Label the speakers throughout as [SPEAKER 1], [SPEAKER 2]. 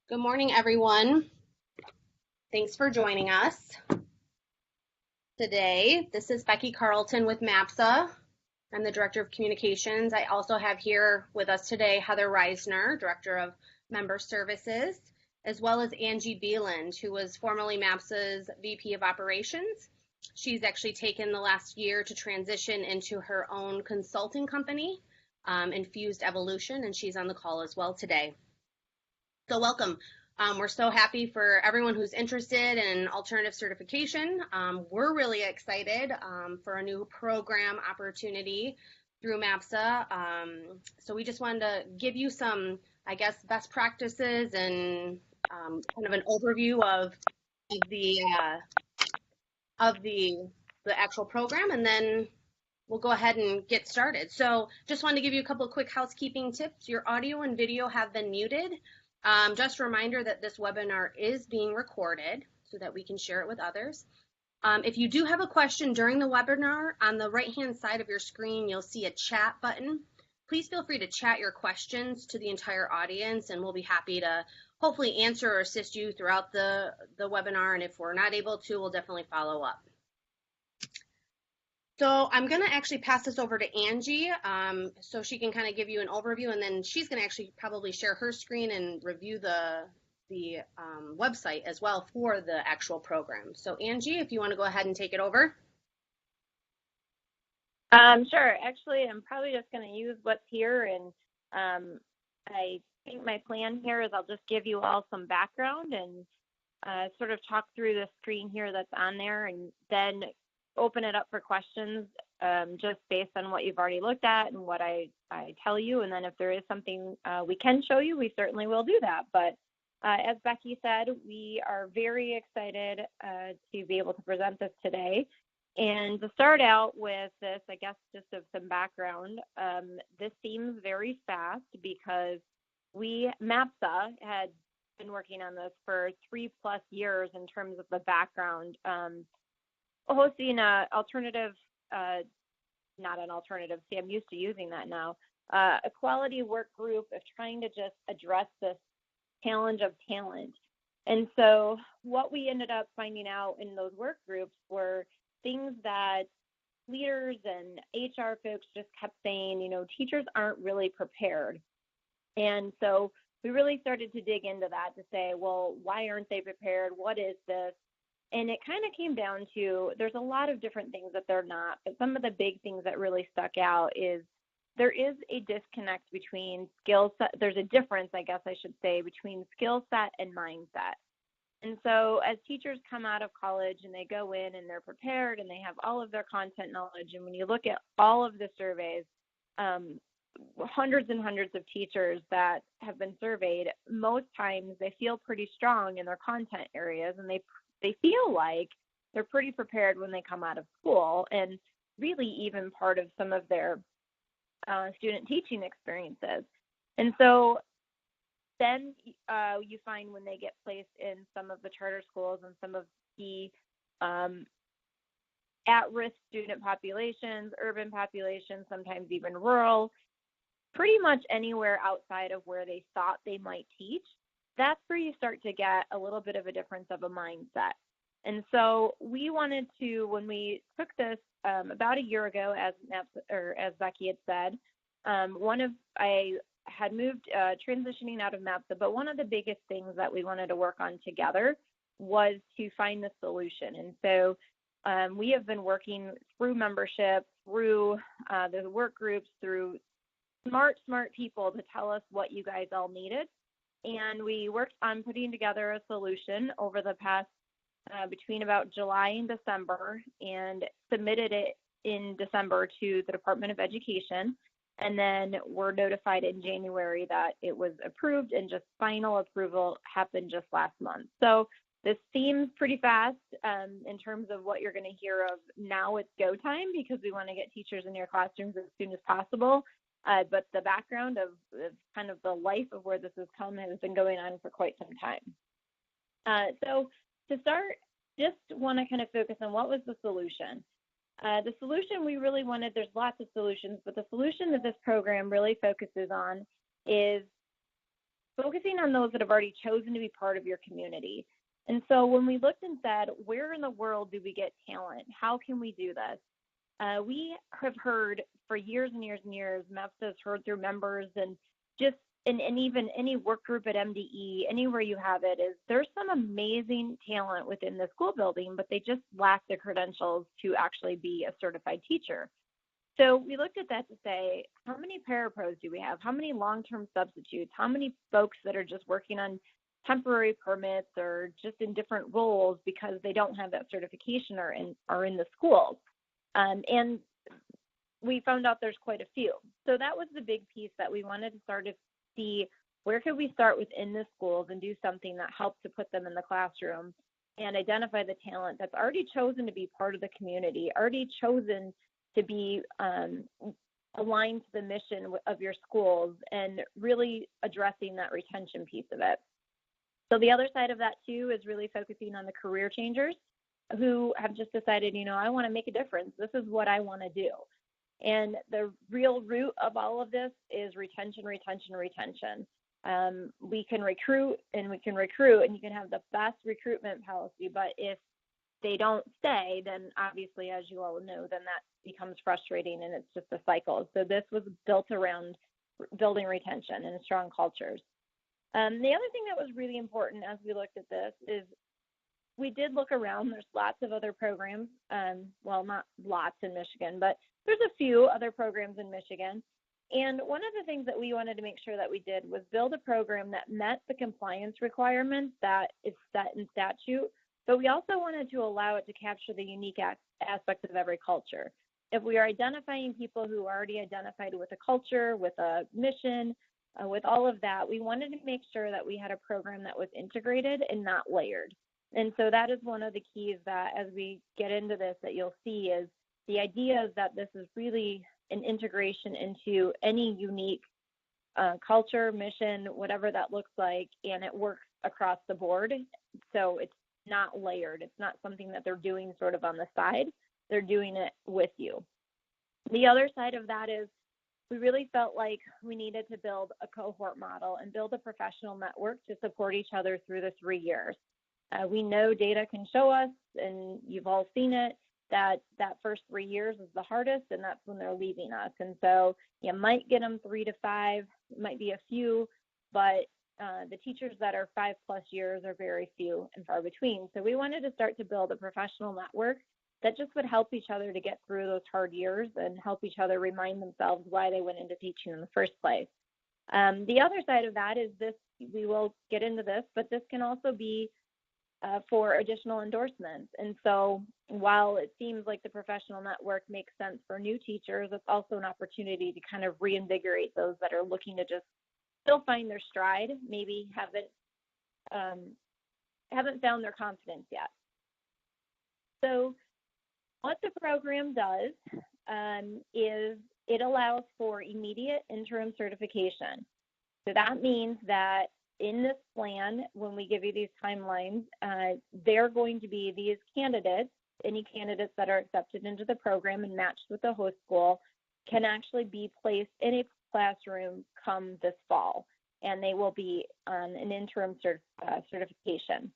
[SPEAKER 1] Good morning, everyone. Thanks for joining us today. This is Becky Carlton with MAPSA. I'm the Director of Communications. I also have here with us today Heather Reisner, Director of Member Services, as well as Angie Beeland, who was formerly MAPSA's VP of Operations. She's actually taken the last year to transition into her own consulting company, Infused Evolution, and she's on the call as well today. So welcome. We're so happy for everyone who's interested in alternative certification. We're really excited for a new program opportunity through MAPSA. So we just wanted to give you some, best practices and kind of an overview of the actual program, and then we'll go ahead and get started. So just wanted to give you a couple of quick housekeeping tips. Your audio and video have been muted. Just a reminder that this webinar is being recorded so that we can share it with others. If you do have a question during the webinar, on the right-hand side of your screen, you'll see a chat button. Please feel free to chat your questions to the entire audience, and we'll be happy to hopefully answer or assist you throughout the webinar. And if we're not able to, we'll definitely follow up. So I'm going to actually pass this over to Angie so she can kind of give you an overview, and then she's going to actually probably share her screen and review the website as well for the actual program. So Angie, if you want to go ahead and take it over.
[SPEAKER 2] Sure. Actually, I'm probably just going to use what's here, and I think my plan here is I'll just give you all some background and sort of talk through the screen here that's on there, and then open it up for questions just based on what you've already looked at and what I tell you. And then if there is something we can show you, we certainly will do that. But as Becky said, we are very excited to be able to present this today. And to start out with this, I guess just of some background, this seems very fast because MAPSA had been working on this for 3+ years in terms of the background. Hosting I'm used to using that now, a quality work group of trying to just address this challenge of talent. And so what we ended up finding out in those work groups were things that leaders and HR folks just kept saying, teachers aren't really prepared. And so we really started to dig into that to say, well, why aren't they prepared? What is this? And it kind of came down to, there's a lot of different things that they're not, but some of the big things that really stuck out is there is a disconnect between skill set. There's a difference, I guess I should say, between skill set and mindset. And so as teachers come out of college and they go in and they're prepared and they have all of their content knowledge, and when you look at all of the surveys, hundreds and hundreds of teachers that have been surveyed, most times they feel pretty strong in their content areas, and they feel like they're pretty prepared when they come out of school, and really even part of some of their student teaching experiences. And so then you find when they get placed in some of the charter schools and some of the at-risk student populations, urban populations, sometimes even rural, pretty much anywhere outside of where they thought they might teach, that's where you start to get a little bit of a difference of a mindset. And so we wanted to, when we took this about a year ago, as Becky had said, I had moved, transitioning out of MAPSA, but one of the biggest things that we wanted to work on together was to find the solution. And so we have been working through membership, through the work groups, through smart people to tell us what you guys all needed. And we worked on putting together a solution over the past between about July and December, and submitted it in December to the Department of Education. And then we're notified in January that it was approved, and just final approval happened just last month. So this seems pretty fast in terms of what you're going to hear of. Now it's go time, because we want to get teachers in your classrooms as soon as possible. But the background of kind of the life of where this has come has been going on for quite some time. So to start, just want to kind of focus on what was the solution. The solution we really wanted, there's lots of solutions, but the solution that this program really focuses on is focusing on those that have already chosen to be part of your community. And so when we looked and said, where in the world do we get talent? How can we do this? We have heard for years and years and years, MEPSA has heard through members and just, and even any work group at MDE, anywhere you have it, is there's some amazing talent within the school building, but they just lack the credentials to actually be a certified teacher. So we looked at that to say, how many parapros do we have? How many long-term substitutes? How many folks that are just working on temporary permits or just in different roles because they don't have that certification or are in the schools? And we found out there's quite a few. So that was the big piece that we wanted to start to see, where could we start within the schools and do something that helps to put them in the classroom and identify the talent that's already chosen to be part of the community, already chosen to be aligned to the mission of your schools, and really addressing that retention piece of it. So the other side of that too is really focusing on the career changers who have just decided, I want to make a difference. This is what I want to do. And the real root of all of this is retention, retention, retention. We can recruit and we can recruit, and you can have the best recruitment policy, but if they don't stay, then obviously, as you all know, then that becomes frustrating and it's just a cycle. So this was built around building retention and strong cultures. The other thing that was really important as we looked at this is we did look around. There's lots of other programs, well, not lots in Michigan, but there's a few other programs in Michigan. And one of the things that we wanted to make sure that we did was build a program that met the compliance requirements that is set in statute, but we also wanted to allow it to capture the unique aspects of every culture. If we are identifying people who are already identified with a culture, with a mission, with all of that, we wanted to make sure that we had a program that was integrated and not layered. And so that is one of the keys that as we get into this that you'll see is the idea is that this is really an integration into any unique culture, mission, whatever that looks like, and it works across the board. So it's not layered. It's not something that they're doing sort of on the side. They're doing it with you. The other side of that is we really felt like we needed to build a cohort model and build a professional network to support each other through the 3 years. We know data can show us, and you've all seen it, that first 3 years is the hardest, and that's when they're leaving us. And so you might get them 3 to 5, it might be a few, but the teachers that are 5+ years are very few and far between. So we wanted to start to build a professional network that just would help each other to get through those hard years and help each other remind themselves why they went into teaching in the first place. The other side of that is this, we will get into this, but this can also be for additional endorsements. And so while it seems like the professional network makes sense for new teachers, it's also an opportunity to kind of reinvigorate those that are looking to just still find their stride, maybe haven't found their confidence yet. So what the program does is it allows for immediate interim certification. So that means that in this plan, when we give you these timelines, they're going to be these candidates, any candidates that are accepted into the program and matched with the host school can actually be placed in a classroom come this fall, and they will be on an interim certification.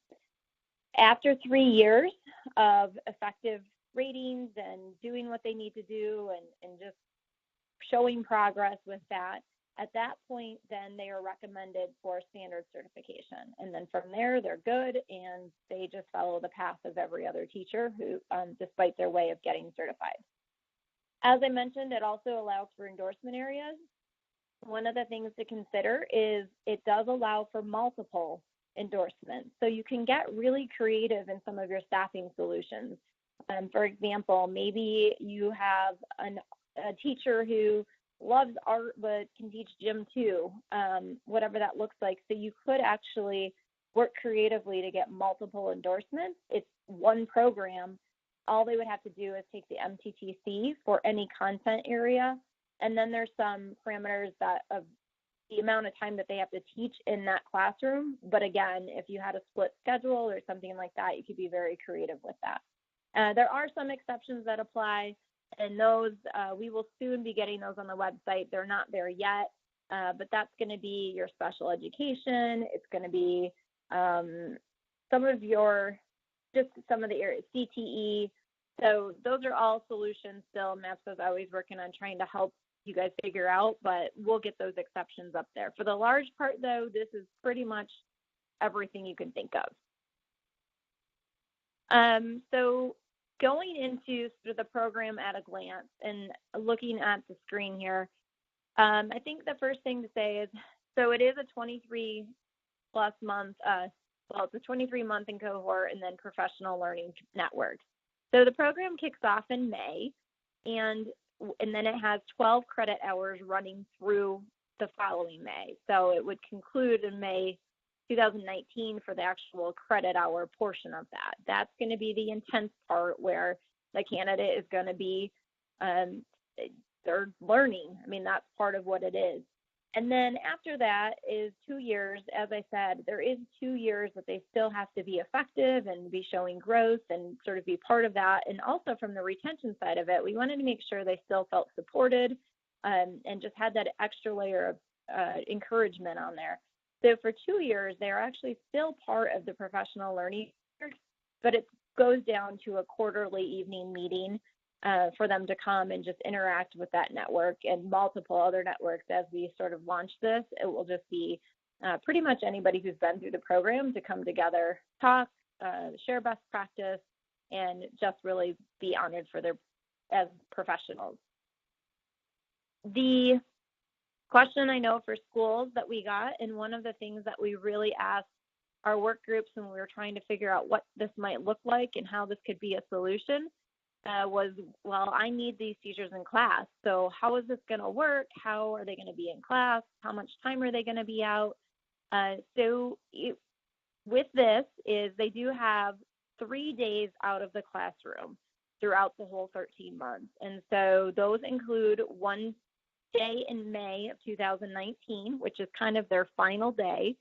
[SPEAKER 2] After 3 years of effective ratings and doing what they need to do and just showing progress with that, at that point, then they are recommended for standard certification. And then from there, they're good, and they just follow the path of every other teacher who, despite their way of getting certified. As I mentioned, it also allows for endorsement areas. One of the things to consider is it does allow for multiple endorsements. So you can get really creative in some of your staffing solutions. For example, maybe you have a teacher who loves art but can teach gym too, whatever that looks like. So you could actually work creatively to get multiple endorsements. It's one program. All they would have to do is take the MTTC for any content area, and then there's some parameters that of the amount of time that they have to teach in that classroom. But again, if you had a split schedule or something like that, you could be very creative with that. There are some exceptions that apply, and those we will soon be getting those on the website. They're not there yet, but that's going to be your special education. It's going to be some of the areas, CTE. So those are all solutions still. MAPSA is always working on trying to help you guys figure out, but we'll get those exceptions up there. For the large part, though, this is pretty much everything you can think of. So going into sort of the program at a glance and looking at the screen here, I think the first thing to say is, so it is a 23 plus month, it's a 23-month in cohort and then professional learning network. So the program kicks off in May, and then it has 12 credit hours running through the following May. So it would conclude in May 2019 for the actual credit hour portion of that. That's going to be the intense part where the candidate is going to be, they're learning. I mean, that's part of what it is. And then after that is 2 years. As I said, there is 2 years that they still have to be effective and be showing growth and sort of be part of that. And also from the retention side of it, we wanted to make sure they still felt supported and just had that extra layer of encouragement on there. So for 2 years, they're actually still part of the professional learning, but it goes down to a quarterly evening meeting for them to come and just interact with that network and multiple other networks as we sort of launch this. It will just be pretty much anybody who's been through the program to come together, talk, share best practice, and just really be honored for as professionals. The question I know for schools that we got, and one of the things that we really asked our work groups when we were trying to figure out what this might look like and how this could be a solution, was, well, I need these teachers in class. So how is this going to work? How are they going to be in class? How much time are they going to be out? With this is they do have 3 days out of the classroom throughout the whole 13 months. And so those include 1 day in May of 2019, which is kind of their final day.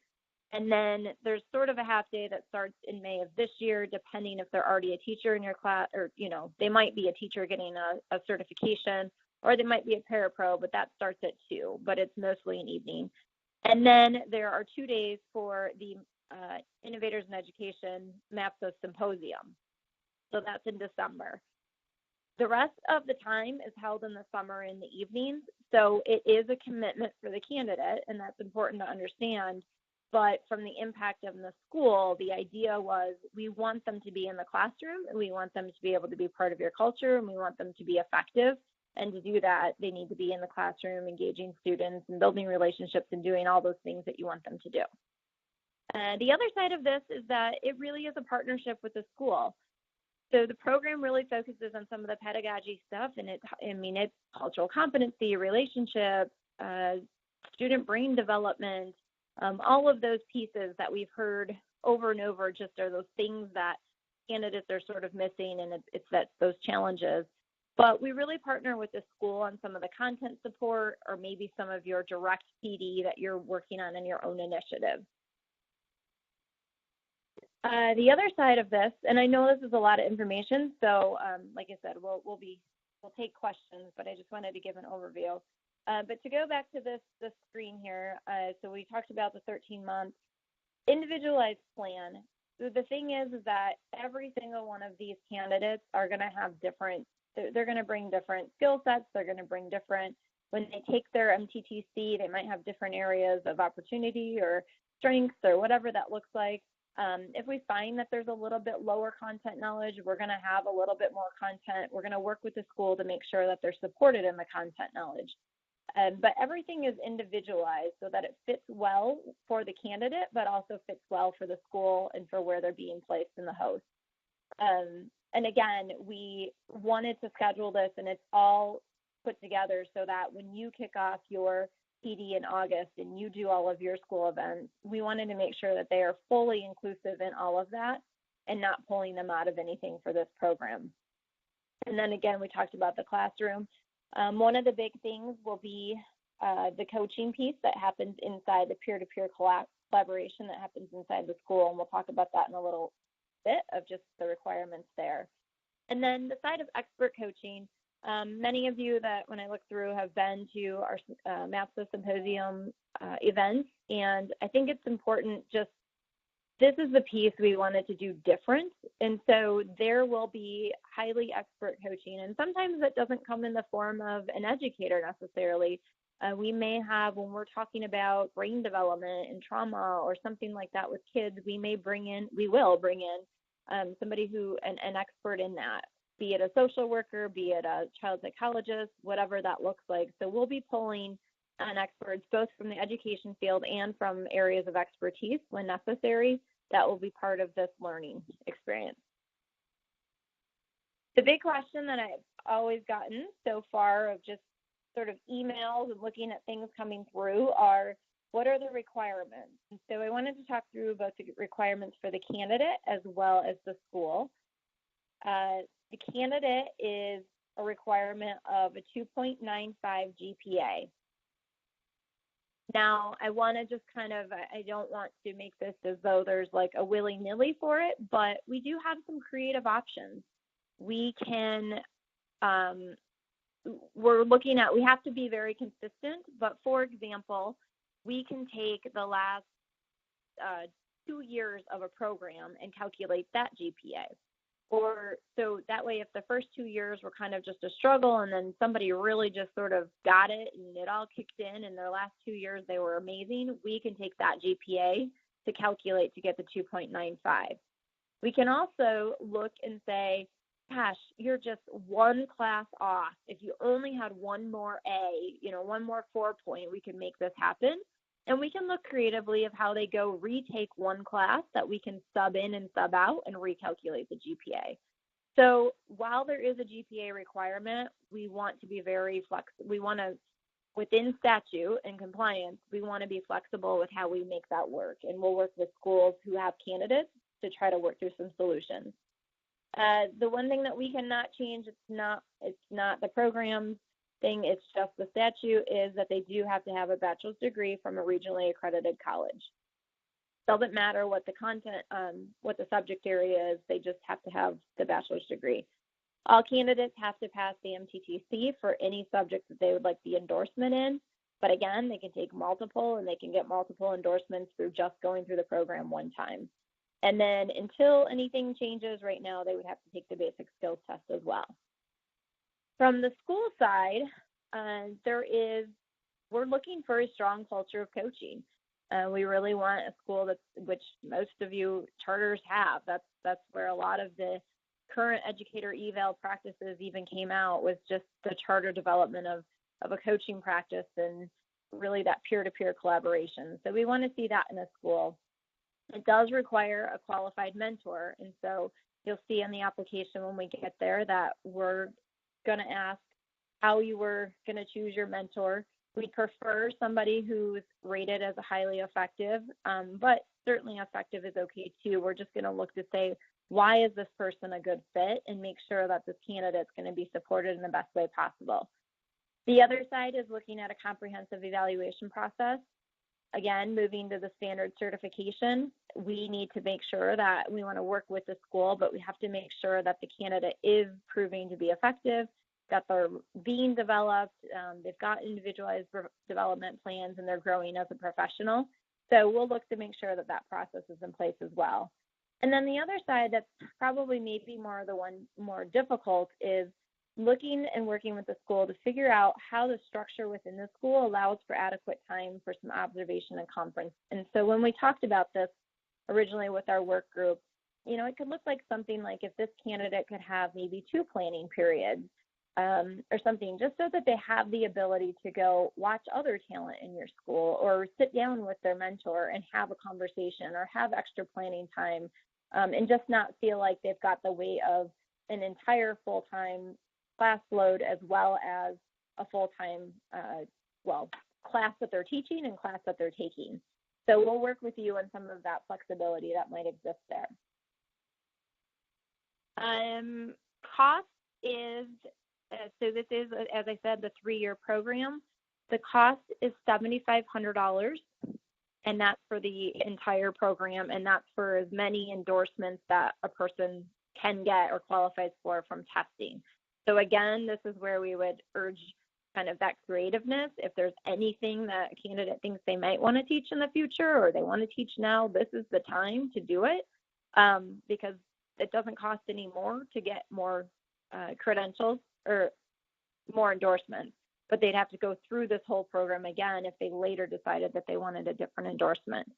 [SPEAKER 2] And then there's sort of a half day that starts in May of this year, depending if they're already a teacher in your class, or, they might be a teacher getting a certification, or they might be a parapro, but that starts at 2, but it's mostly an evening. And then there are 2 days for the Innovators in Education MAPSA Symposium. So that's in December. The rest of the time is held in the summer in the evenings. So it is a commitment for the candidate, and that's important to understand. But from the impact of the school, the idea was we want them to be in the classroom, and we want them to be able to be part of your culture, and we want them to be effective. And to do that, they need to be in the classroom, engaging students and building relationships and doing all those things that you want them to do. The other side of this is that it really is a partnership with the school. So the program really focuses on some of the pedagogy stuff, and it's cultural competency, relationships, student brain development, all of those pieces that we've heard over and over just are those things that candidates are sort of missing, and it's those challenges. But we really partner with the school on some of the content support, or maybe some of your direct PD that you're working on in your own initiative. The other side of this, and I know this is a lot of information, so like I said, we'll take questions, but I just wanted to give an overview. But to go back to this screen here, so we talked about the 13-month individualized plan. So the thing is that every single one of these candidates are going to have they're going to bring different skill sets. They're going to bring different, when they take their MTTC, they might have different areas of opportunity or strengths or whatever that looks like. If we find that there's a little bit lower content knowledge, we're going to have a little bit more content. We're going to work with the school to make sure that they're supported in the content knowledge. But everything is individualized so that it fits well for the candidate, but also fits well for the school and for where they're being placed in the host. And again, we wanted to schedule this, and it's all put together so that when you kick off your PD in August and you do all of your school events, we wanted to make sure that they are fully inclusive in all of that and not pulling them out of anything for this program. And then again, we talked about the classroom. One of the big things will be the coaching piece that happens inside the peer-to-peer collaboration that happens inside the school, and we'll talk about that in a little bit of just the requirements there. And then the side of expert coaching, Many of you that when I look through have been to our MAPSA Symposium events, and I think it's important this is the piece we wanted to do different. And so there will be highly expert coaching, and sometimes that doesn't come in the form of an educator necessarily. We may have, when we're talking about brain development and trauma or something like that with kids, we will bring in somebody an expert in that, be it a social worker, be it a child psychologist, whatever that looks like. So we'll be pulling on experts both from the education field and from areas of expertise when necessary. That will be part of this learning experience. The big question that I've always gotten so far of just sort of emails and looking at things coming through are, what are the requirements? And so I wanted to talk through both the requirements for the candidate as well as the school. The candidate is a requirement of a 2.95 GPA. Now, I want to just I don't want to make this as though there's like a willy-nilly for it, but we do have some creative options. We can, we have to be very consistent, but for example, we can take the last 2 years of a program and calculate that GPA. Or so that way, if the first 2 years were kind of just a struggle and then somebody really just sort of got it and it all kicked in and their last 2 years they were amazing, we can take that GPA to calculate to get the 2.95. We can also look and say, gosh, you're just one class off. If you only had one more A, one more 4-point, we can make this happen. And we can look creatively of how they go retake one class that we can sub in and sub out and recalculate the GPA. So while there is a GPA requirement, we want to be very flexible. We want to, within statute and compliance, we want to be flexible with how we make that work. And we'll work with schools who have candidates to try to work through some solutions. The one thing that we cannot change, it's not the program thing, it's just the statute, is that they do have to have a bachelor's degree from a regionally accredited college. Doesn't matter what the content, what the subject area is, they just have to have the bachelor's degree. All candidates have to pass the MTTC for any subject that they would like the endorsement in, but again, they can take multiple and they can get multiple endorsements through just going through the program one time. And then until anything changes right now, they would have to take the basic skills test as well. From the school side, we're looking for a strong culture of coaching. We really want a school which most of you charters have. That's where a lot of the current educator eval practices even came out, was just the charter development of a coaching practice and really that peer-to-peer collaboration. So we want to see that in a school. It does require a qualified mentor, and so you'll see in the application when we get there that we're going to ask how you were going to choose your mentor. We prefer somebody who's rated as a highly effective, but certainly effective is okay too. We're just going to look to say, why is this person a good fit, and make sure that this candidate's going to be supported in the best way possible. The other side is looking at a comprehensive evaluation process. Again, moving to the standard certification, we need to make sure that we want to work with the school, but we have to make sure that the candidate is proving to be effective, that they're being developed, they've got individualized development plans, and they're growing as a professional. So we'll look to make sure that that process is in place as well. And then the other side that's probably maybe the one more difficult is looking and working with the school to figure out how the structure within the school allows for adequate time for some observation and conference. And so when we talked about this originally with our work group, it could look like something like if this candidate could have maybe 2 planning periods or something, just so that they have the ability to go watch other talent in your school or sit down with their mentor and have a conversation or have extra planning time and just not feel like they've got the weight of an entire full-time class load as well as a full-time, class that they're teaching and class that they're taking. So we'll work with you on some of that flexibility that might exist there. Cost is, so this is, as I said, the 3-year program. The cost is $7,500, and that's for the entire program, and that's for as many endorsements that a person can get or qualifies for from testing. So again, this is where we would urge kind of that creativeness. If there's anything that a candidate thinks they might want to teach in the future or they want to teach now, this is the time to do it, because it doesn't cost any more to get more credentials or more endorsements, but they'd have to go through this whole program again if they later decided that they wanted a different endorsement.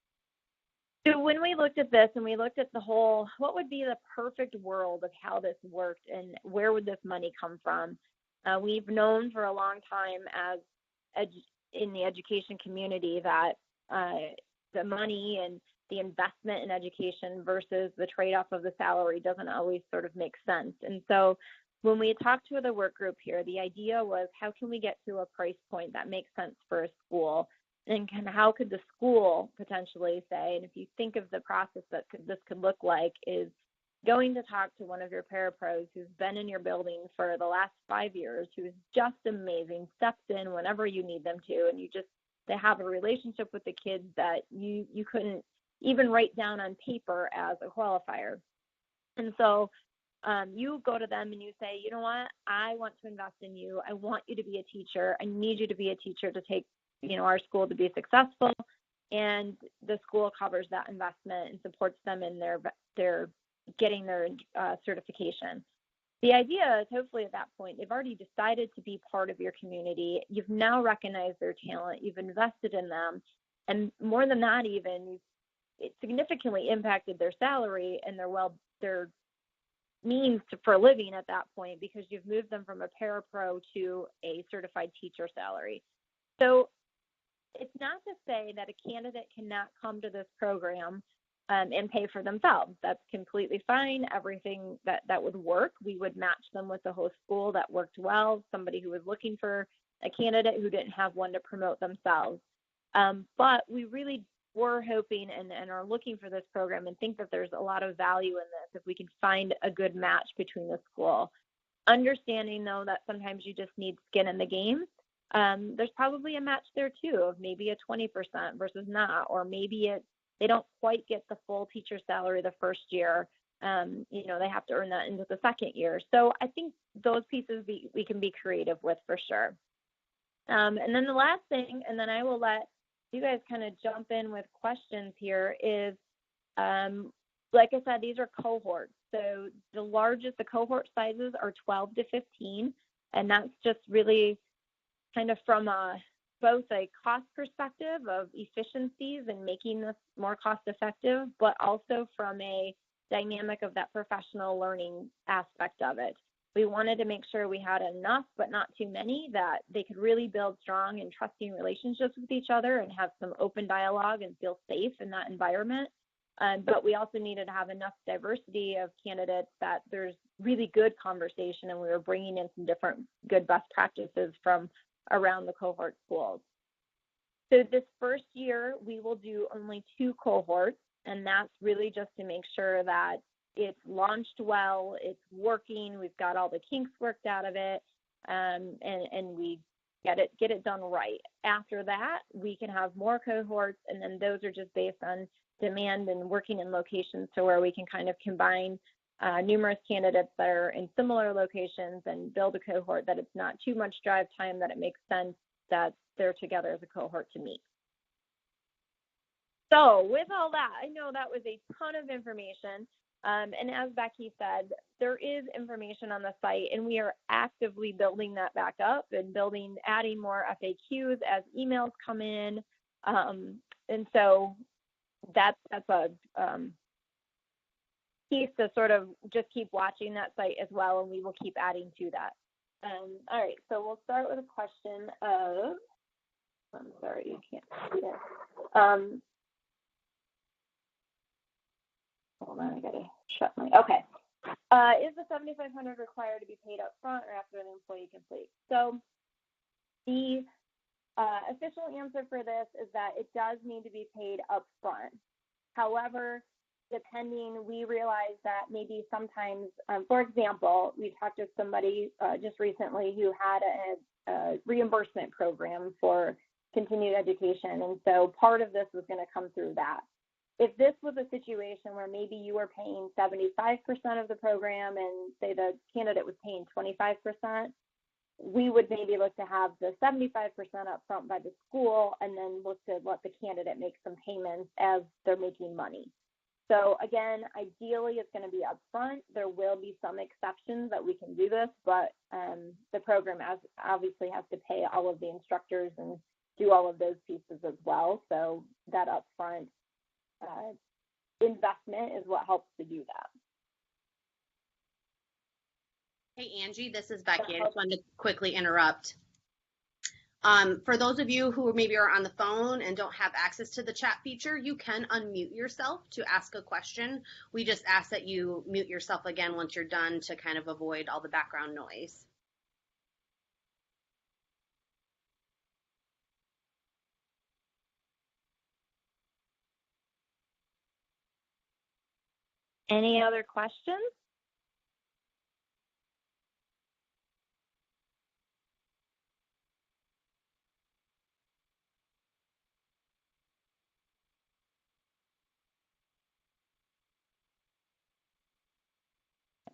[SPEAKER 2] So when we looked at this and we looked at the whole, what would be the perfect world of how this worked and where would this money come from? We've known for a long time as in the education community that the money and the investment in education versus the trade-off of the salary doesn't always sort of make sense. And so when we talked to the work group here, the idea was how can we get to a price point that makes sense for a school? And how could the school potentially say, and if you think of the process that this could look like, is going to talk to one of your parapros who's been in your building for the last 5 years, who's just amazing, steps in whenever you need them to, and they have a relationship with the kids that you couldn't even write down on paper as a qualifier. And so you go to them and you say, you know what, I want to invest in you. I want you to be a teacher. I need you to be a teacher to take our school to be successful, and the school covers that investment and supports them in their getting their certification. The idea is hopefully at that point, they've already decided to be part of your community. You've now recognized their talent. You've invested in them. And more than that, even, it significantly impacted their salary and their means for living at that point, because you've moved them from a parapro to a certified teacher salary. So it's not to say that a candidate cannot come to this program and pay for themselves. That's completely fine. Everything that would work, we would match them with the host school that worked well, somebody who was looking for a candidate who didn't have one to promote themselves. But we really were hoping and are looking for this program and think that there's a lot of value in this if we can find a good match between the school. Understanding, though, that sometimes you just need skin in the game. There's probably a match there too, of maybe a 20% versus not, or maybe they don't quite get the full teacher salary the first year. They have to earn that into the second year. So I think those pieces we can be creative with for sure. And then the last thing, and then I will let you guys kind of jump in with questions here, is, like I said, these are cohorts. So the cohort sizes are 12 to 15, and that's just really kind of from both a cost perspective of efficiencies and making this more cost effective, but also from a dynamic of that professional learning aspect of it. We wanted to make sure we had enough, but not too many, that they could really build strong and trusting relationships with each other and have some open dialogue and feel safe in that environment. But we also needed to have enough diversity of candidates that there's really good conversation, and we were bringing in some different good best practices from around the cohort schools. So this first year, we will do only 2 cohorts, and that's really just to make sure that it's launched well, it's working, we've got all the kinks worked out of it, and we get it done right. After that, we can have more cohorts, and then those are just based on demand and working in locations to where we can kind of combine numerous candidates that are in similar locations and build a cohort that it's not too much drive time, that it makes sense that they're together as a cohort to meet. So with all that, I know that was a ton of information. And as Becky said, there is information on the site, and we are actively building that back up and adding more FAQs as emails come in. And so that's a piece to sort of just keep watching that site as well, and we will keep adding to that. All right, so we'll start with a question of, I'm sorry, you can't see it. Hold on, I gotta shut my, okay. Is the $7,500 required to be paid up front or after an employee completes? So the official answer for this is that it does need to be paid up front. However, we realize that maybe sometimes, for example, we talked to somebody just recently who had a reimbursement program for continued education, and so part of this was going to come through that. if this was a situation where maybe you were paying 75% of the program and say the candidate was paying 25%, we would maybe look to have the 75% up front by the school and then look to let the candidate make some payments as they're making money. So again, ideally it's going to be upfront. There will be some exceptions that we can do this, but the program obviously has to pay all of the instructors and do all of those pieces as well. So that upfront investment is what helps to do that.
[SPEAKER 1] Hey, Angie, this is Becky. I just wanted to quickly interrupt. For those of you who maybe are on the phone and don't have access to the chat feature, you can unmute yourself to ask a question. We just ask that you mute yourself again once you're done to kind of avoid all the background noise.
[SPEAKER 2] Any other questions?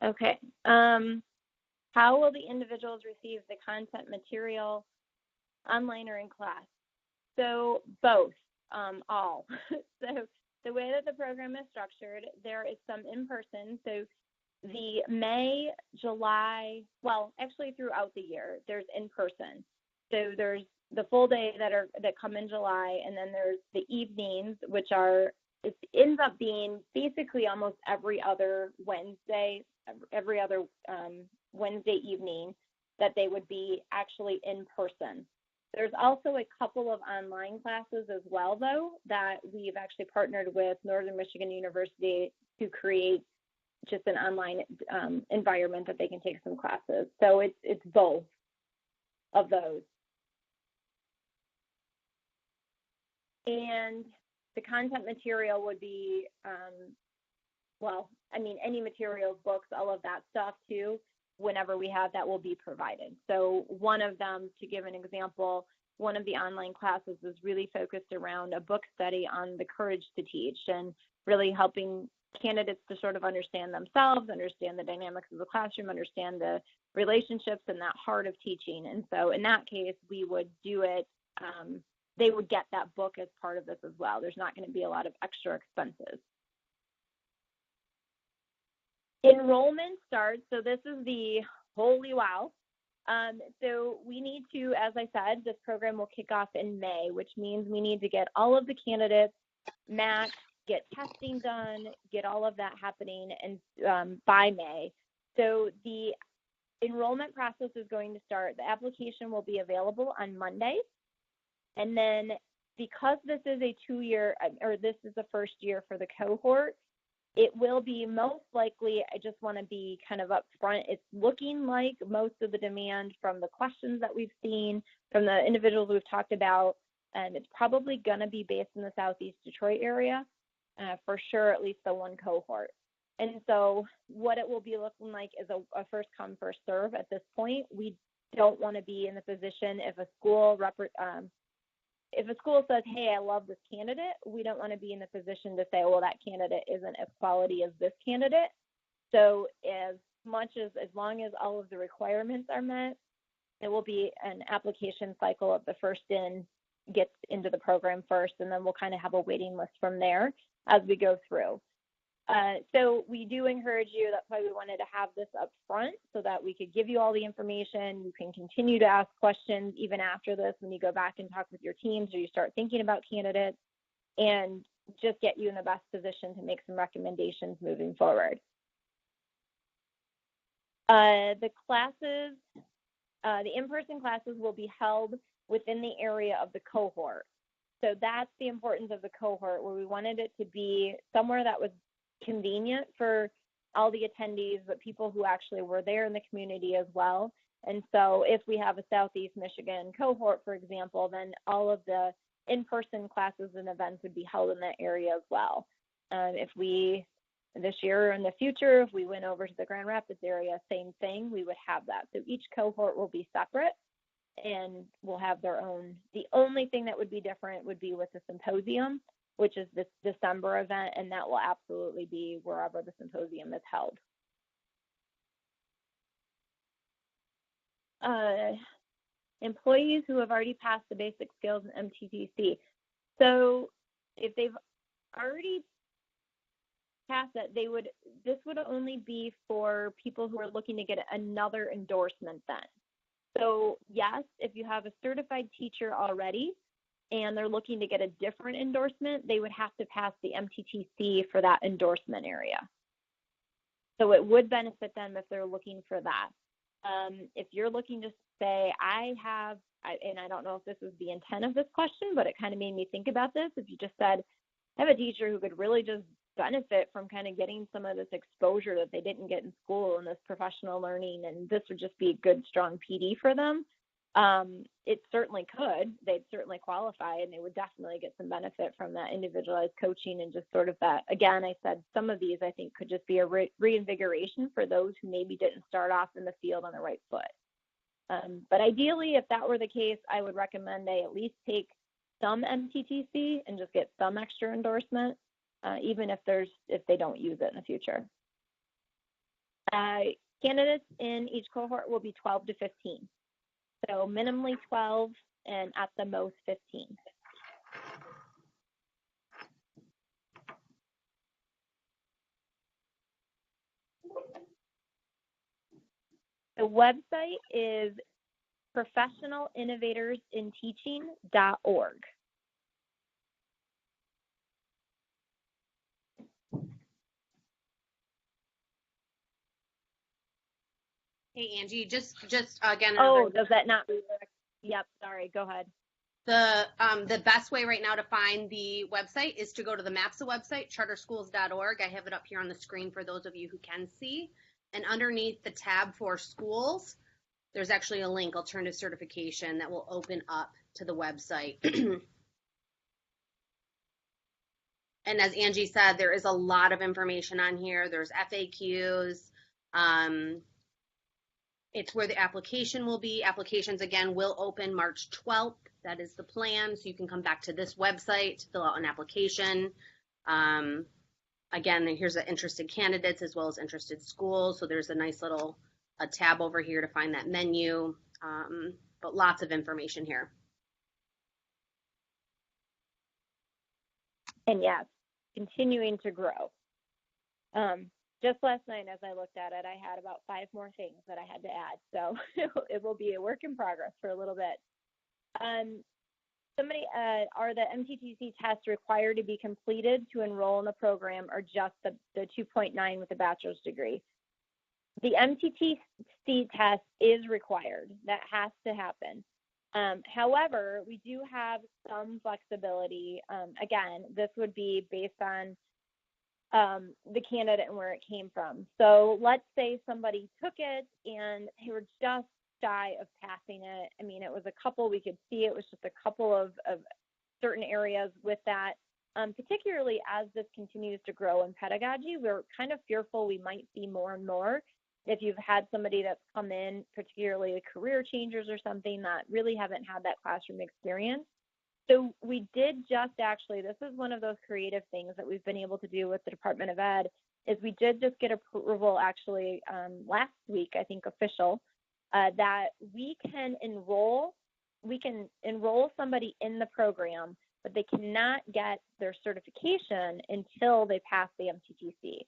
[SPEAKER 2] Okay. How will the individuals receive the content material online or in class? So both, all. So the way that the program is structured, there is some in person. So the May, July, well, actually throughout the year, there's in person. So there's the full day that come in July, and then there's the evenings, which are, it ends up being basically almost every other Wednesday Wednesday evening that they would be actually in person. There's also a couple of online classes as well, though, that we've actually partnered with Northern Michigan University to create just an online environment that they can take some classes. So it's both of those. And the content material would be, well, I mean, any materials, books, all of that stuff too, whenever we have that will be provided. So one of them, to give an example, one of the online classes is really focused around a book study on the courage to teach and really helping candidates to sort of understand themselves, understand the dynamics of the classroom, understand the relationships and that heart of teaching. And so in that case, we would do it, they would get that book as part of this as well. There's not going to be a lot of extra expenses. Enrollment starts, so this is the holy wow. So we need to, as I said, this program will kick off in May, which means we need to get all of the candidates matched, get testing done, get all of that happening and by May. So the enrollment process is going to start. The application will be available on Monday. And then because this is a 2-year, or this is the first year for the cohort, it will be most likely, I just want to be kind of upfront, it's looking like most of the demand from the questions that we've seen, from the individuals we've talked about, and it's probably going to be based in the Southeast Detroit area, for sure, at least the one cohort. And so what it will be looking like is a first come, first serve at this point. We don't want to be in the position if a school says, hey, I love this candidate, we don't want to be in the position to say, well, that candidate isn't as quality as this candidate. So as long as all of the requirements are met, it will be an application cycle of the first in gets into the program first, and then we'll kind of have a waiting list from there as we go through. So we do encourage you, that's why we wanted to have this up front so that we could give you all the information. You can continue to ask questions even after this when you go back and talk with your teams or you start thinking about candidates, and just get you in the best position to make some recommendations moving forward. The classes, the in-person classes will be held within the area of the cohort. So that's the importance of the cohort, where we wanted it to be somewhere that was convenient for all the attendees, but people who actually were there in the community as well. And so if we have a Southeast Michigan cohort, for example, then all of the in-person classes and events would be held in that area as well. If we, this year or in the future, if we went over to the Grand Rapids area, same thing, we would have that. So each cohort will be separate and will have their own. The only thing that would be different would be with the symposium. which is this December event, and that will absolutely be wherever the symposium is held. Employees who have already passed the basic skills in MTTC. So if they've already passed that, this would only be for people who are looking to get another endorsement then. So yes, if you have a certified teacher already and they're looking to get a different endorsement, they would have to pass the MTTC for that endorsement area. So it would benefit them if they're looking for that. If you're looking to say, and I don't know if this was the intent of this question, but it kind of made me think about this. If you just said, I have a teacher who could really just benefit from kind of getting some of this exposure that they didn't get in school and this professional learning, and this would just be a good, strong PD for them, it certainly could. They'd certainly qualify, and they would definitely get some benefit from that individualized coaching and just sort of that. Again, I said some of these I think could just be a reinvigoration for those who maybe didn't start off in the field on the right foot. But ideally, if that were the case, I would recommend they at least take some MTTC and just get some extra endorsement, even if they don't use it in the future. Candidates in each cohort will be 12 to 15. So minimally 12 and at the most 15. The website is professionalinnovatorsinteaching.org.
[SPEAKER 1] Hey, Angie, just again.
[SPEAKER 2] Oh, does that not work? Yep, sorry, go ahead.
[SPEAKER 1] The best way right now to find the website is to go to the MAPSA website, charterschools.org. I have it up here on the screen for those of you who can see. And underneath the tab for schools, there's actually a link, Alternative Certification, that will open up to the website. And as Angie said, there is a lot of information on here. There's FAQs. It's where the application will be. Applications, again, will open March 12th. That is the plan. So you can come back to this website to fill out an application. Again, here's the interested candidates as well as interested schools. So there's a nice little tab over here to find that menu, but lots of information here.
[SPEAKER 2] And yes, continuing to grow. Just last night as I looked at it, I had about 5 more things that I had to add. So it will be a work in progress for a little bit. Are the MTTC tests required to be completed to enroll in the program, or just the 2.9 with a bachelor's degree? The MTTC test is required. That has to happen. However, we do have some flexibility. Again, this would be based on the candidate and where it came from. So let's say somebody took it and they were just shy of passing it. I mean, it was a couple, we could see it was just a couple of certain areas with that. Particularly as this continues to grow in pedagogy, we're kind of fearful we might see more and more. If you've had somebody that's come in, particularly career changers or something that really haven't had that classroom experience. So we did just actually, this is one of those creative things that we've been able to do with the Department of Ed, is we did just get approval actually last week, I think official, that we can enroll somebody in the program, but they cannot get their certification until they pass the MTTC.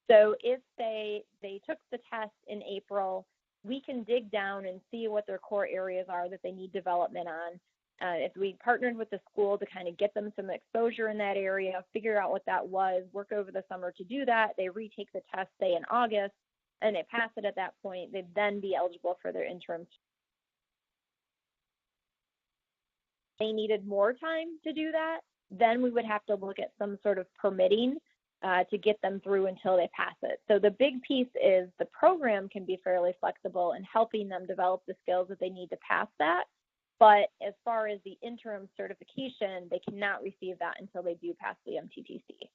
[SPEAKER 2] So if they took the test in April, we can dig down and see what their core areas are that they need development on. If we partnered with the school to kind of get them some exposure in that area, figure out what that was, work over the summer to do that, they retake the test, say in August, and they pass it at that point, they'd then be eligible for their interim. If they needed more time to do that, then we would have to look at some sort of permitting to get them through until they pass it. So the big piece is the program can be fairly flexible in helping them develop the skills that they need to pass that. But as far as the interim certification, they cannot receive that until they do pass the MTTC.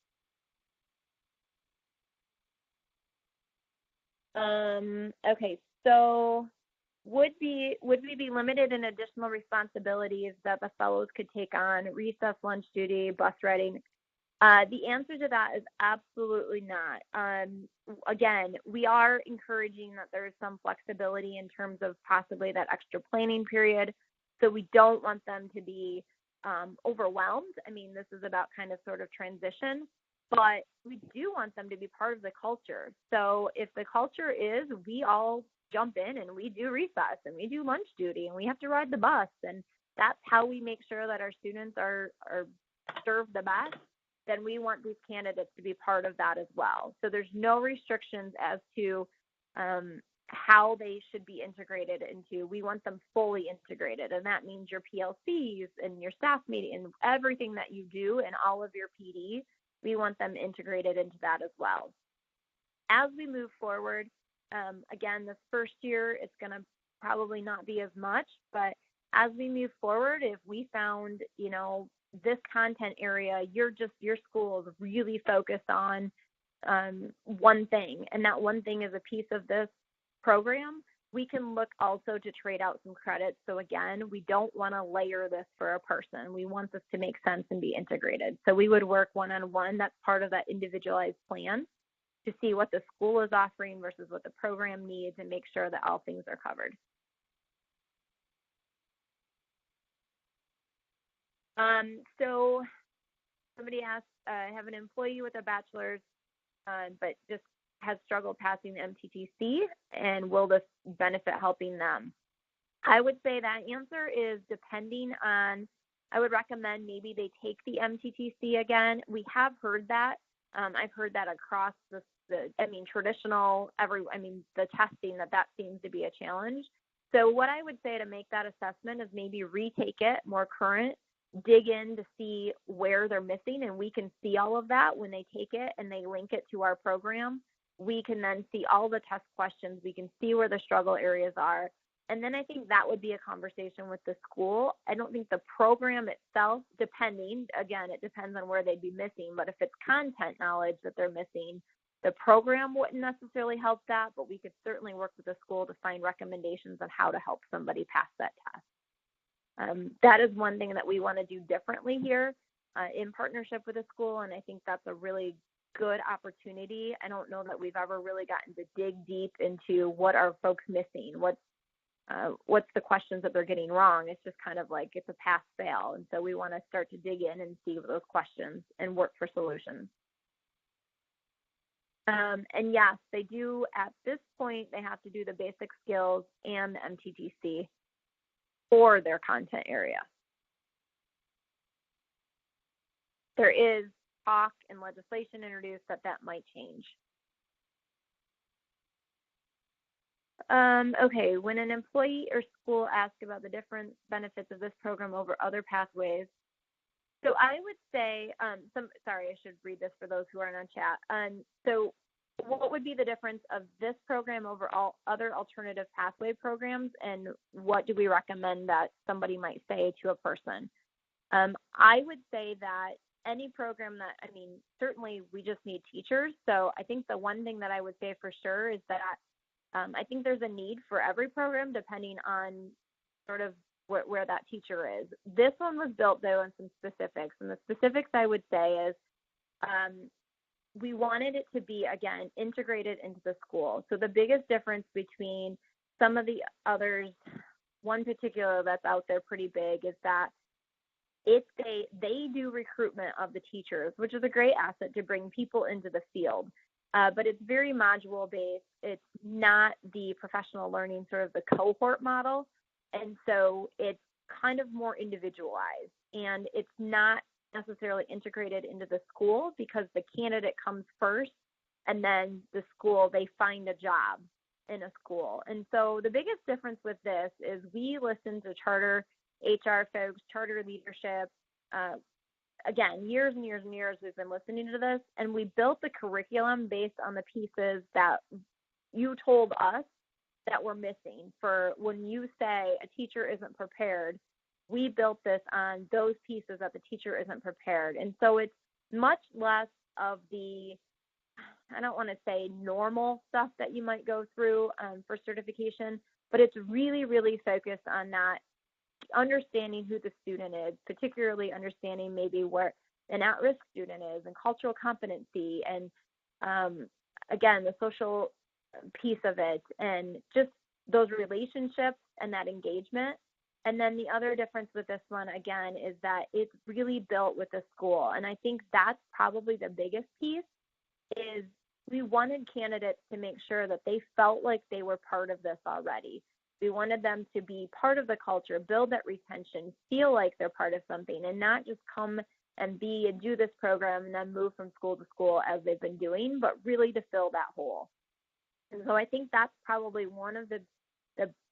[SPEAKER 2] Okay, so would we be limited in additional responsibilities that the fellows could take on, recess, lunch duty, bus riding? The answer to that is absolutely not. Again, we are encouraging that there is some flexibility in terms of possibly that extra planning period. So we don't want them to be overwhelmed. I mean, this is about kind of sort of transition, but we do want them to be part of the culture. So if the culture is we all jump in and we do recess and we do lunch duty and we have to ride the bus, and that's how we make sure that our students are served the best, then we want these candidates to be part of that as well. So there's no restrictions as to how they should be integrated into. We want them fully integrated, and that means your PLCs and your staff meeting and everything that you do and all of your PD, we want them integrated into that as well. As we move forward, again, this first year, it's going to probably not be as much, but as we move forward, if we found, this content area, your school is really focused on one thing, and that one thing is a piece of this program, we can look also to trade out some credits. So again, we don't want to layer this for a person. We want this to make sense and be integrated. So we would work one-on-one. That's part of that individualized plan to see what the school is offering versus what the program needs and make sure that all things are covered. So somebody asked, I have an employee with a bachelor's, but just has struggled passing the MTTC, and will this benefit helping them? I would say that answer is depending on, I would recommend maybe they take the MTTC again. We have heard that. I've heard that across the traditional, the testing, that seems to be a challenge. So what I would say to make that assessment is maybe retake it more current, dig in to see where they're missing, and we can see all of that when they take it and they link it to our program. We can then see all the test questions. We can see where the struggle areas are. And then I think that would be a conversation with the school. I don't think the program itself, again, it depends on where they'd be missing, but if it's content knowledge that they're missing, the program wouldn't necessarily help that, but we could certainly work with the school to find recommendations on how to help somebody pass that test. That is one thing that we want to do differently here in partnership with the school, and I think that's a really good opportunity. I don't know that we've ever really gotten to dig deep into what are folks missing, what's the questions that they're getting wrong. It's just kind of like it's a pass-fail, and so we want to start to dig in and see those questions and work for solutions. And yes, they do, at this point, they have to do the basic skills and the MTTC for their content area. There is talk and legislation introduced that might change. Okay, when an employee or school asks about the different benefits of this program over other pathways, so I would say, sorry, I should read this for those who aren't on chat. So what would be the difference of this program over all other alternative pathway programs, and what do we recommend that somebody might say to a person? I would say that any program that, certainly we just need teachers. So I think the one thing that I would say for sure is that I think there's a need for every program depending on sort of where that teacher is. This one was built, though, on some specifics. And the specifics I would say is we wanted it to be, again, integrated into the school. So the biggest difference between some of the others, one particular that's out there pretty big, is that they do recruitment of the teachers, which is a great asset to bring people into the field. But it's very module based. It's not the professional learning, sort of the cohort model. And so it's kind of more individualized, and it's not necessarily integrated into the school because the candidate comes first, and then the school, they find a job in a school. And so the biggest difference with this is we listen to charter HR folks, charter leadership. Again, years and years and years we've been listening to this, and we built the curriculum based on the pieces that you told us that were missing. For when you say a teacher isn't prepared, we built this on those pieces that the teacher isn't prepared. And so it's much less of the, I don't want to say normal stuff that you might go through for certification, but it's really, really focused on that, understanding who the student is, particularly understanding maybe where an at-risk student is, and cultural competency, and again, the social piece of it, and just those relationships and that engagement. And then the other difference with this one, again, is that it's really built with the school. And I think that's probably the biggest piece, is we wanted candidates to make sure that they felt like they were part of this already. We wanted them to be part of the culture, build that retention, feel like they're part of something, and not just come and be and do this program and then move from school to school as they've been doing, but really to fill that hole. And so I think that's probably one of the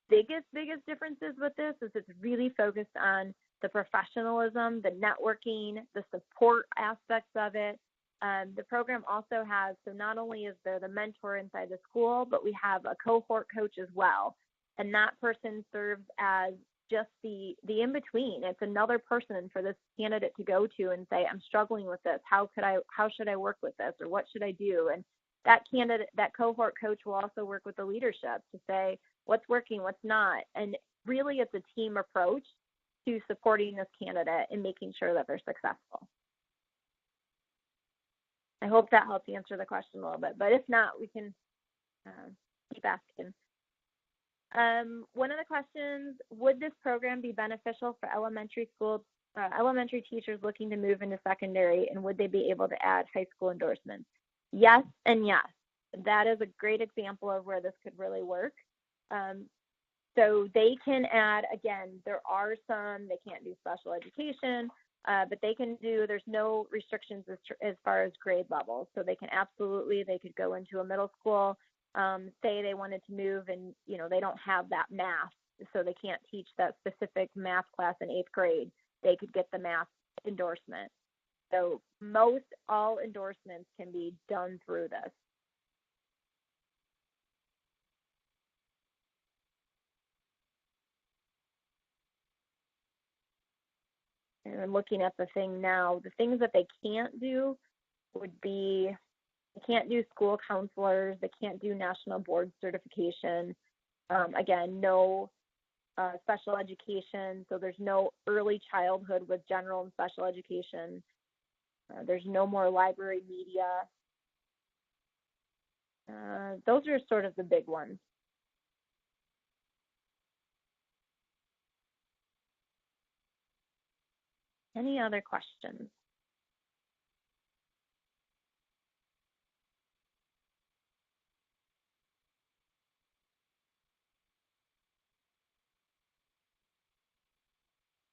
[SPEAKER 2] biggest differences with this, is it's really focused on the professionalism, the networking, the support aspects of it. The program also has, so not only is there the mentor inside the school, but we have a cohort coach as well. And that person serves as just the in-between. It's another person for this candidate to go to and say, I'm struggling with this. How should I work with this? Or what should I do? And that cohort coach will also work with the leadership to say what's working, what's not. And really it's a team approach to supporting this candidate and making sure that they're successful. I hope that helps answer the question a little bit, but if not, we can keep asking. One of the questions, would this program be beneficial for elementary teachers looking to move into secondary, and would they be able to add high school endorsements? Yes and yes. That is a great example of where this could really work. So they can add, again, there are some, they can't do special education, but they can do, there's no restrictions as far as grade levels. So they could go into a middle school, say they wanted to move and, they don't have that math, so they can't teach that specific math class in 8th grade. They could get the math endorsement. So all endorsements can be done through this. And I'm looking at the thing now. The things that they can't do would be, they can't do school counselors. They can't do national board certification. Again, no special education. So there's no early childhood with general and special education. There's no more library media. Those are sort of the big ones. Any other questions?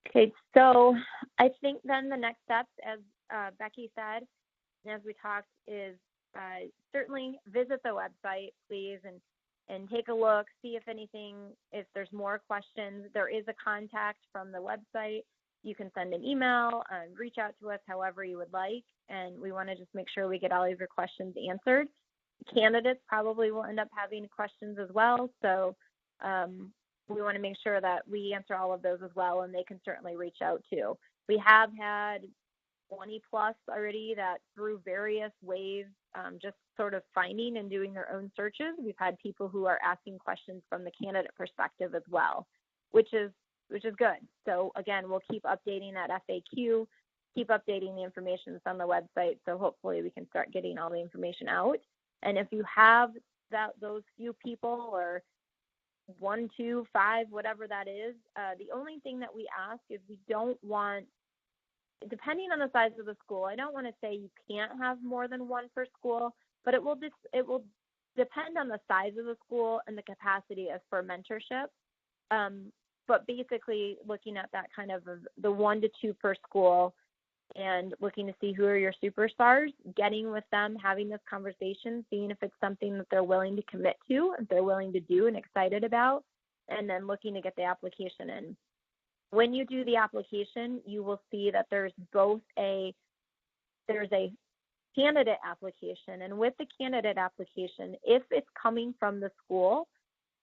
[SPEAKER 2] Okay, so I think then the next steps, as Becky said, and as we talked, is certainly visit the website, please, and take a look, see if there's more questions. There is a contact from the website. You can send an email, reach out to us however you would like, and we want to just make sure we get all of your questions answered. Candidates probably will end up having questions as well, so we want to make sure that we answer all of those as well, and they can certainly reach out too. We have had 20 plus already that through various ways, just sort of finding and doing their own searches. We've had people who are asking questions from the candidate perspective as well, which is good. So again, we'll keep updating that FAQ, keep updating the information that's on the website. So hopefully we can start getting all the information out. And if you have those few people, or 1, 2, 5, whatever that is, the only thing that we ask is we don't want, depending on the size of the school, I don't want to say you can't have more than one per school, but it will depend on the size of the school and the capacity for mentorship. But basically looking at that kind of the 1 to 2 per school and looking to see who are your superstars, getting with them, having this conversation, seeing if it's something that they're willing to commit to, if they're willing to do and excited about, and then looking to get the application in. When you do the application, you will see that there's a candidate application, and with the candidate application, if it's coming from the school,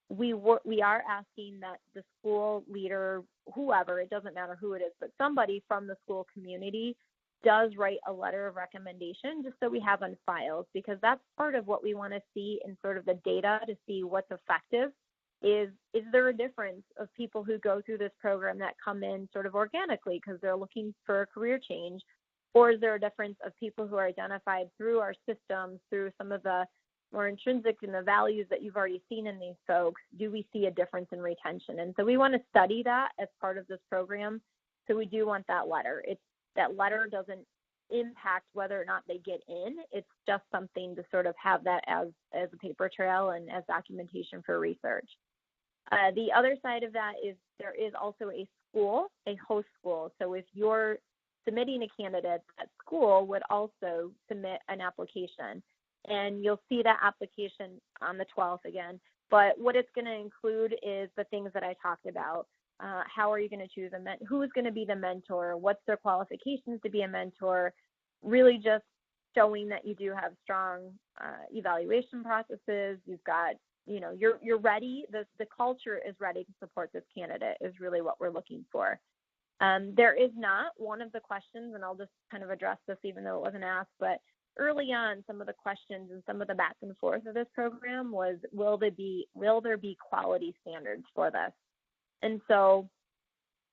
[SPEAKER 2] we are asking that the school leader, whoever, it doesn't matter who it is, but somebody from the school community does write a letter of recommendation just so we have on files, because that's part of what we want to see in sort of the data to see what's effective. Is there a difference of people who go through this program that come in sort of organically because they're looking for a career change Or is there a difference of people who are identified through our systems, through some of the more intrinsic and the values that you've already seen in these folks? Do we see a difference in retention? And so we want to study that as part of this program. So we do want that letter. That letter doesn't impact whether or not they get in. It's just something to sort of have that as a paper trail and as documentation for research. The other side of that is there is also a school, a host school. So if you're submitting a candidate, that school would also submit an application. And you'll see that application on the 12th again. But what it's going to include is the things that I talked about. How are you going to choose who's going to be the mentor? What's their qualifications to be a mentor? Really just showing that you do have strong evaluation processes. You've got, you're ready. The culture is ready to support this candidate is really what we're looking for. There is not one of the questions, and I'll just kind of address this even though it wasn't asked, but early on, some of the questions and some of the back and forth of this program was, will there be quality standards for this? And so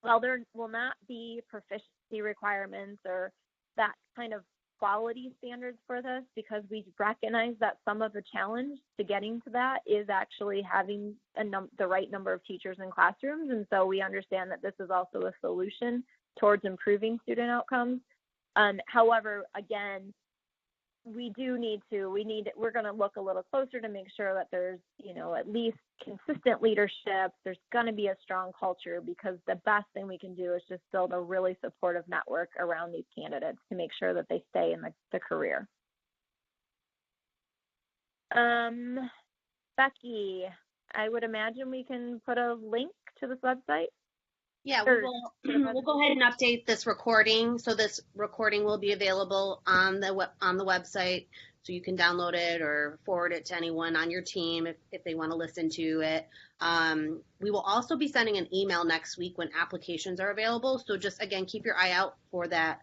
[SPEAKER 2] while there will not be proficiency requirements or that kind of quality standards for this, because we recognize that some of the challenge to getting to that is actually having the right number of teachers in classrooms. And so we understand that this is also a solution towards improving student outcomes. However, again, we're going to look a little closer to make sure that there's, at least consistent leadership. There's going to be a strong culture, because the best thing we can do is just build a really supportive network around these candidates to make sure that they stay in the career. Becky, I would imagine we can put a link to this website.
[SPEAKER 1] Yeah, we'll go ahead and update this recording. So this recording will be available on the website, so you can download it or forward it to anyone on your team if they want to listen to it. We will also be sending an email next week when applications are available. So just, again, keep your eye out for that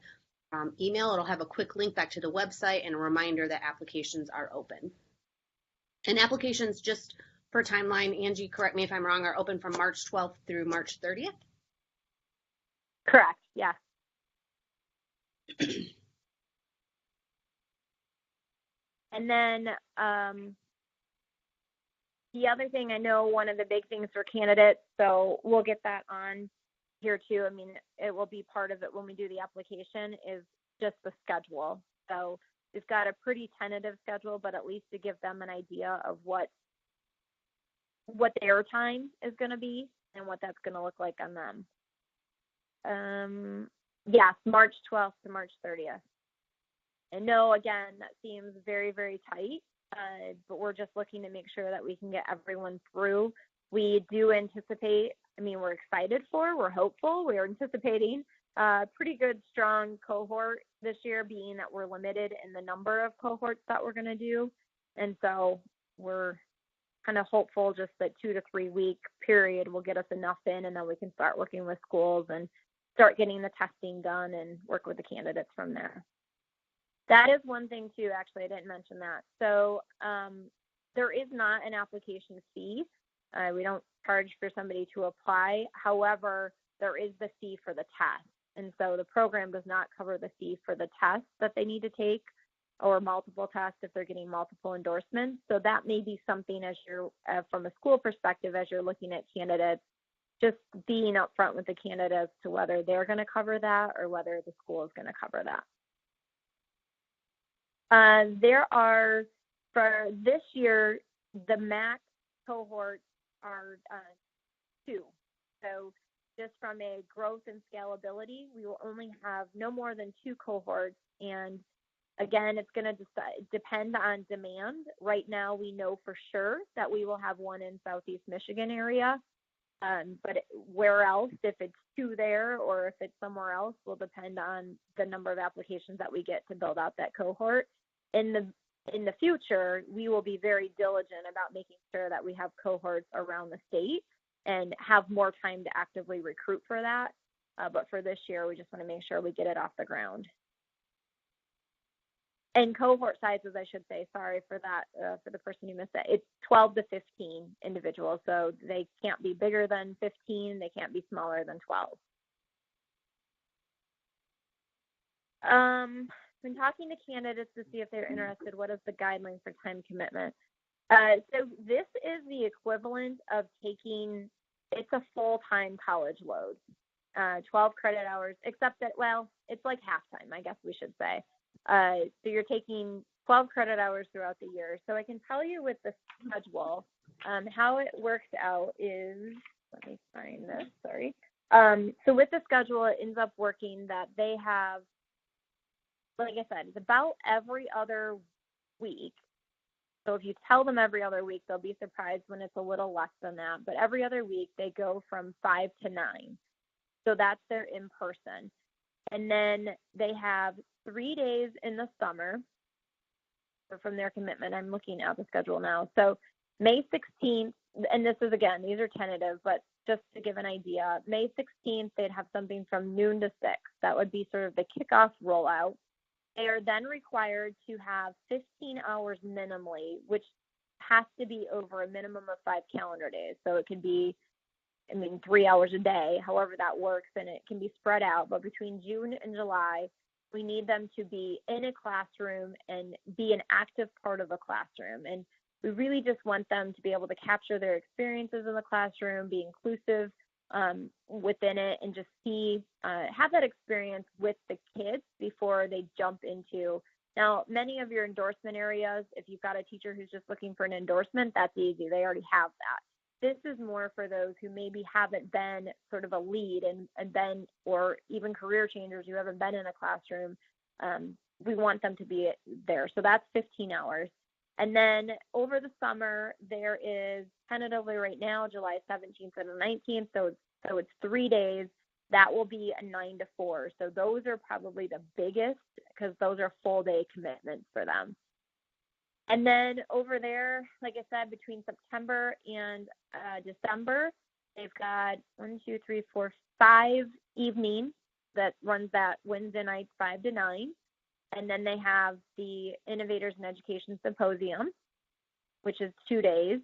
[SPEAKER 1] email. It'll have a quick link back to the website and a reminder that applications are open. And applications, just for timeline, Angie, correct me if I'm wrong, are open from March 12th through March 30th?
[SPEAKER 2] Correct, yeah. And then the other thing, I know one of the big things for candidates, so we'll get that on here too. I mean, it will be part of it when we do the application, is just the schedule. So we've got a pretty tentative schedule, but at least to give them an idea of what their time is going to be and what that's going to look like on them. Yes, March 12th to March 30th. And no, again, that seems very, very tight, but we're just looking to make sure that we can get everyone through. We do anticipate, we're excited we're hopeful, we're anticipating a pretty good, strong cohort this year, being that we're limited in the number of cohorts that we're going to do. And so we're kind of hopeful just that 2 to 3 week period will get us enough in, and then we can start working with schools and start getting the testing done and work with the candidates from there. That is one thing too, actually, I didn't mention that. So there is not an application fee. We don't charge for somebody to apply. However, there is the fee for the test. And so the program does not cover the fee for the test that they need to take, or multiple tests if they're getting multiple endorsements. So that may be something, as you're from a school perspective, as you're looking at candidates, just being upfront with the candidates to whether they're going to cover that or whether the school is going to cover that. There are, for this year, the max cohorts are 2. So just from a growth and scalability, we will only have no more than 2 cohorts. And again, it's going to depend on demand. Right now, we know for sure that we will have 1 in Southeast Michigan area. But where else, if it's 2 there or if it's somewhere else, will depend on the number of applications that we get to build out that cohort. In the future, we will be very diligent about making sure that we have cohorts around the state and have more time to actively recruit for that. But for this year, we just want to make sure we get it off the ground. And cohort sizes, I should say, sorry for that, for the person who missed that, it's 12 to 15 individuals. So they can't be bigger than 15, they can't be smaller than 12. When talking to candidates to see if they're interested, what is the guideline for time commitment? So this is the equivalent of taking, it's a full-time college load, 12 credit hours, except that, well, it's like half-time, I guess we should say. So you're taking 12 credit hours throughout the year. So I can tell you with the schedule, how it works out is, let me find this, sorry. So with the schedule, it ends up working that they have, like I said, it's about every other week. So if you tell them every other week, they'll be surprised when it's a little less than that. But every other week, they go from 5 to 9. So that's their in-person. And then they have 3 days in the summer from their commitment. I'm looking at the schedule now. So May 16th, and this is, again, these are tentative, but just to give an idea, May 16th, they'd have something from noon to 6. That would be sort of the kickoff rollout. They are then required to have 15 hours minimally, which has to be over a minimum of 5 calendar days. So it could be, 3 hours a day, however that works, and it can be spread out. But between June and July, we need them to be in a classroom and be an active part of a classroom. And we really just want them to be able to capture their experiences in the classroom, be inclusive within it, and just see, have that experience with the kids before they jump into. Now, many of your endorsement areas, if you've got a teacher who's just looking for an endorsement, that's easy. They already have that. This is more for those who maybe haven't been sort of a lead and been, or even career changers who haven't been in a classroom. We want them to be there. So that's 15 hours. And then over the summer, there is tentatively right now, July 17th and the 19th. So it's 3 days. That will be a 9 to 4. So those are probably the biggest because those are full day commitments for them. And then over there, like I said, between September and December, they've got 5 evenings that runs that Wednesday nights 5 to 9. And then they have the Innovators in Education Symposium, which is 2 days.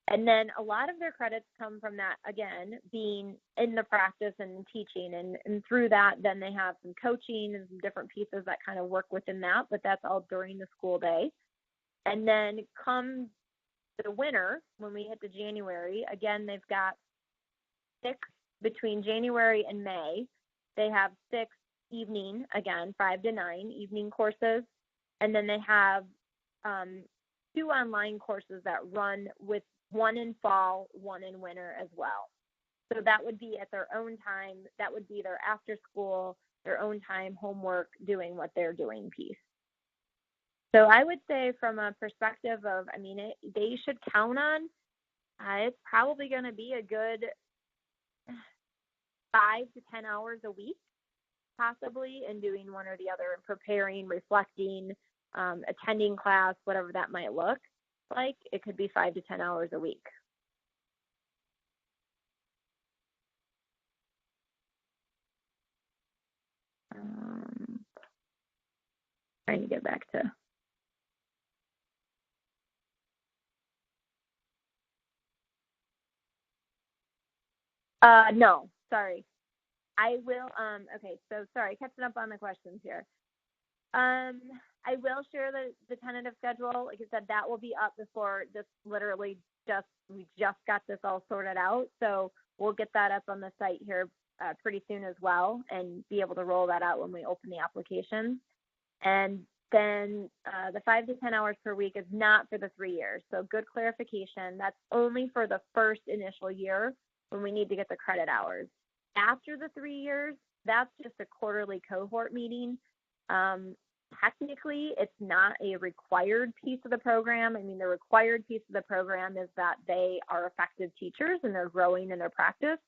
[SPEAKER 2] And then a lot of their credits come from that, again, being in the practice and teaching. And through that, then they have some coaching and some different pieces that kind of work within that, but that's all during the school day. And then come the winter, when we hit the January, again, they've got 6 between January and May. They have 6 evening, again, 5 to 9 evening courses. And then they have 2 online courses that run with 1 in fall, 1 in winter as well. So that would be at their own time. That would be their after school, their own time, homework, doing what they're doing piece. So I would say from a perspective of, they should count on, it's probably going to be a good 5 to 10 hours a week, possibly, in doing one or the other and preparing, reflecting, attending class, whatever that might look like. It could be 5 to 10 hours a week. Trying to get back to. No, sorry. I will, okay, so sorry, catching up on the questions here. I will share the tentative schedule. Like I said, that will be up before this literally we just got this all sorted out. So we'll get that up on the site here pretty soon as well and be able to roll that out when we open the application. And then the 5 to 10 hours per week is not for the 3 years. So good clarification. That's only for the first initial year when we need to get the credit hours. After the 3 years, that's just a quarterly cohort meeting. Technically, it's not a required piece of the program. The required piece of the program is that they are effective teachers and they're growing in their practice.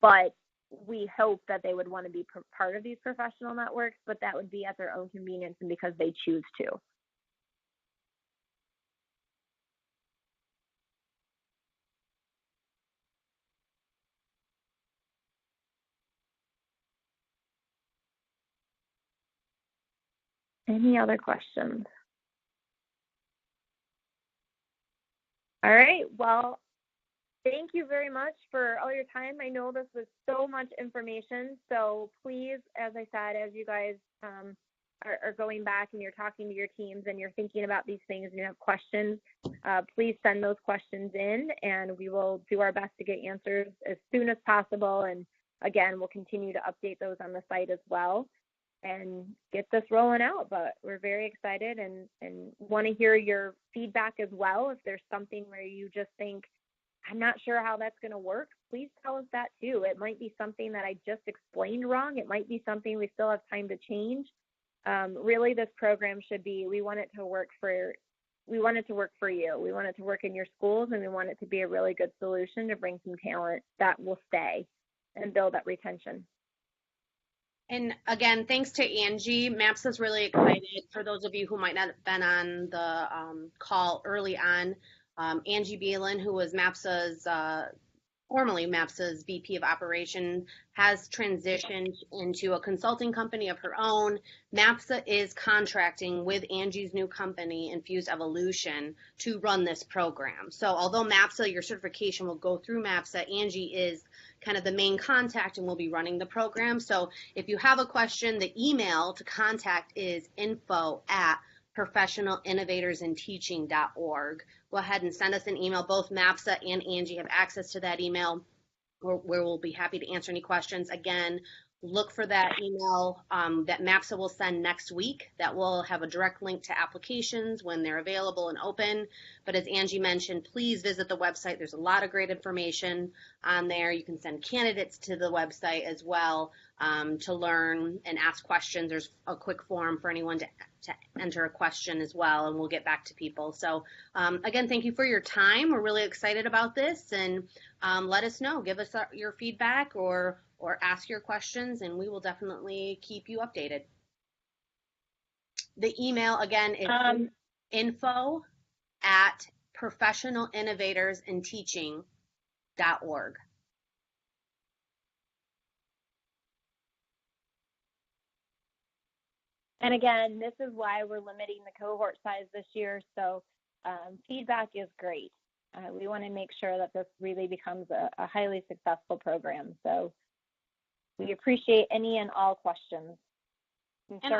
[SPEAKER 2] But we hope that they would want to be part of these professional networks, but that would be at their own convenience and because they choose to. Any other questions? All right. Well, Thank you very much for all your time. I know this was so much information, so please, as I said, as you guys are going back and you're talking to your teams and you're thinking about these things and you have questions, please send those questions in and we will do our best to get answers as soon as possible. And again, we'll continue to update those on the site as well and get this rolling out. But we're very excited and want to hear your feedback as well. If there's something where you just think, I'm not sure how that's going to work, please tell us that too. It might be something that I just explained wrong. It might be something we still have time to change. Really, this program should be, we want it to work for you. We want it to work in your schools, and we want it to be a really good solution to bring some talent that will stay and build that retention.
[SPEAKER 1] And again, thanks to Angie. MAPSA's really excited. For those of you who might not have been on the call early on, Angie Beelan, who was formerly MAPSA's VP of Operations, has transitioned into a consulting company of her own. MAPSA is contracting with Angie's new company, Infused Evolution, to run this program. So although MAPSA, your certification will go through MAPSA, Angie is kind of the main contact and will be running the program. So if you have a question, the email to contact is info@professionalinnovatorsinteaching.org. Go ahead and send us an email. Both MAPSA and Angie have access to that email where we'll be happy to answer any questions. Again, look for that email that MAPSA will send next week. That will have a direct link to applications when they're available and open. But as Angie mentioned, please visit the website. There's a lot of great information on there. You can send candidates to the website as well to learn and ask questions. There's a quick form for anyone to enter a question as well, and we'll get back to people. So again, thank you for your time. We're really excited about this, and let us know. Give us your feedback or ask your questions, and we will definitely keep you updated. The email, again, is info@professionalinnovatorsinteaching.org.
[SPEAKER 2] And again, this is why we're limiting the cohort size this year. So feedback is great. We want to make sure that this really becomes a highly successful program. So we appreciate any and all questions.
[SPEAKER 1] And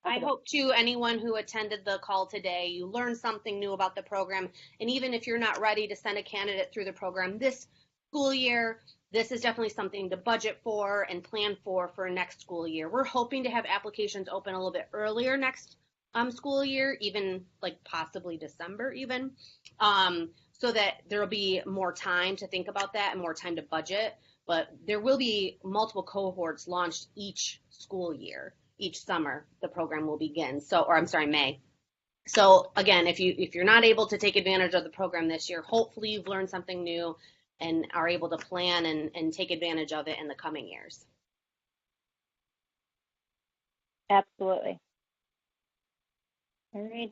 [SPEAKER 1] I hope too, anyone who attended the call today, you learned something new about the program. And even if you're not ready to send a candidate through the program this school year, this is definitely something to budget for and plan for next school year. We're hoping to have applications open a little bit earlier next school year, even like possibly December even, so that there will be more time to think about that and more time to budget. But there will be multiple cohorts launched each school year. Each summer, the program will begin. May. So again, if you're not able to take advantage of the program this year, hopefully you've learned something new and are able to plan and take advantage of it in the coming years.
[SPEAKER 2] Absolutely. All right.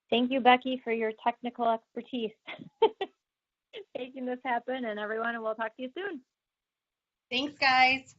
[SPEAKER 2] Thank you, Becky, for your technical expertise. Making this happen, and everyone, and we'll talk to you soon.
[SPEAKER 1] Thanks, guys.